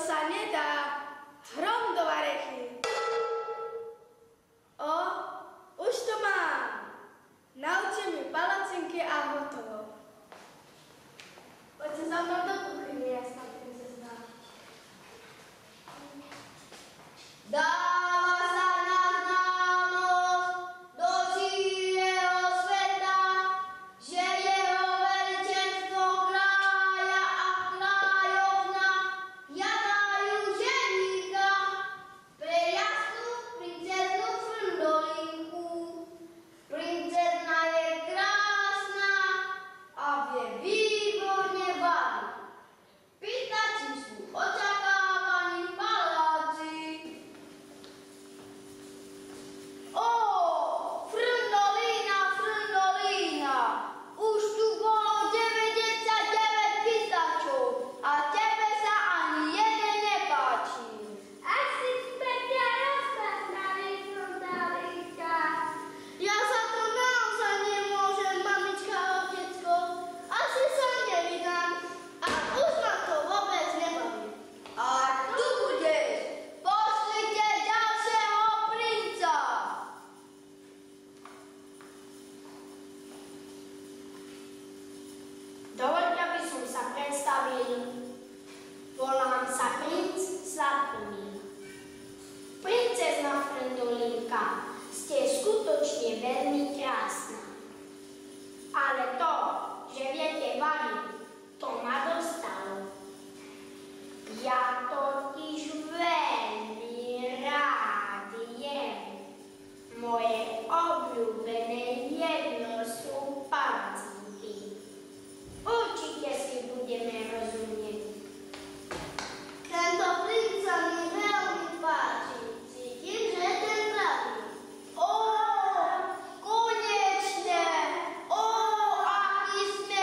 sa nedá. Hrom do varechy. O, už to mám. Naučte mi palacinky a hotovo. Poďte za mnou do kuchyne, jasná princezna. Dáva sa na známosť do šíreho sveta, že jeho veličenstvo kráľa a kráľovna jadajú ženíka pre jasnú princeznu Frndolinku. Princezna je krásna a vie výborne variť. Pýtať, či sú očakávaní v paláci. Ó, Frndolína, Frndolína, už tu bolo 99 pýtačov a tebe sa ani jeden nepáči. Asi späťa rozpaznaný, Frndolínka. Ja za to naozaj nemôžem, mamička a otecko. Asi sa nevydám a už ma to vôbec nebaví. A tu budeš. Pošlite ďalšieho princa. Dovoľte, aby som sa predstavil. Volám sa princ Sladkomír. Princezna Frndolinka, ste skutočne veľmi krásna. Ale to, že viete variť, to ma dostalo. Ja totiž veľmi rád jem. Moje obľúbené jedlo sú palacinky. Určite si budeme rozumieť. Tento princ sa mi veľmi páči. Cítim, že je ten pravý. Ó, konečne! Ó, aký sme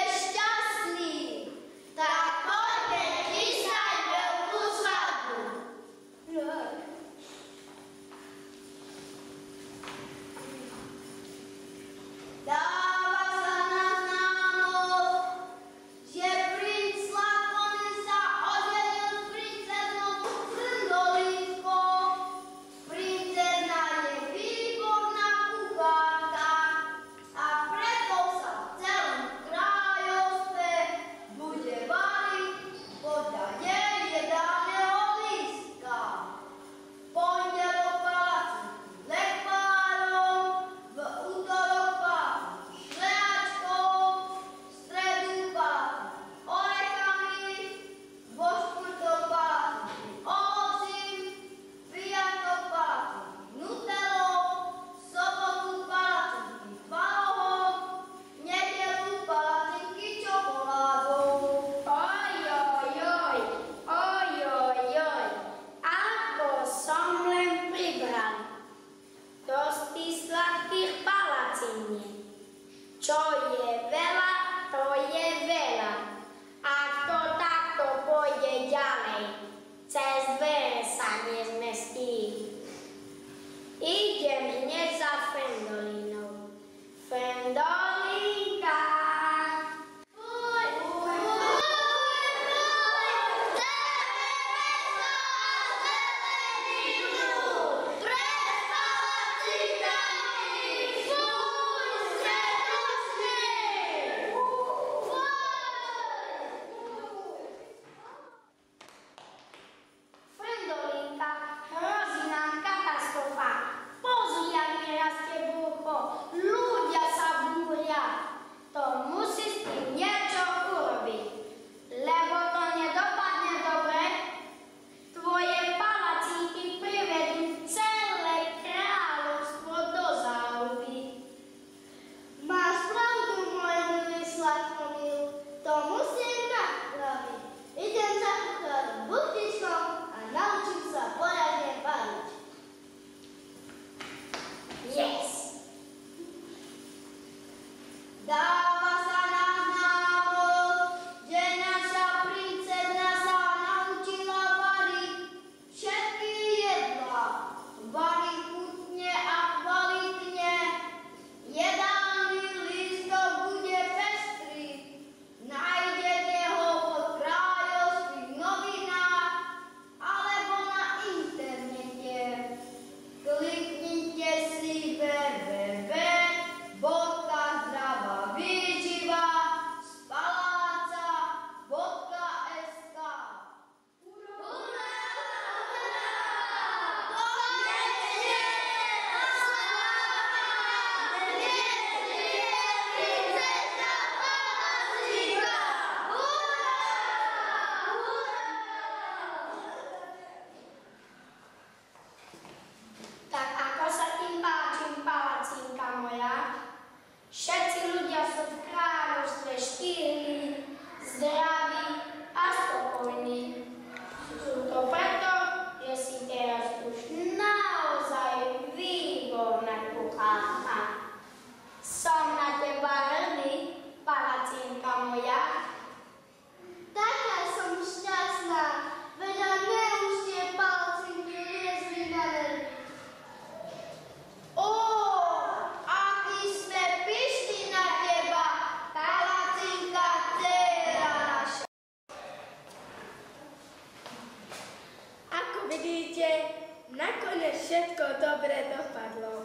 nakoniec všetko dobre dopadlo.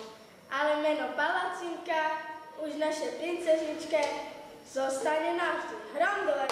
Ale meno Palacinka už našej princezničke zostane navždy. Hrom dole.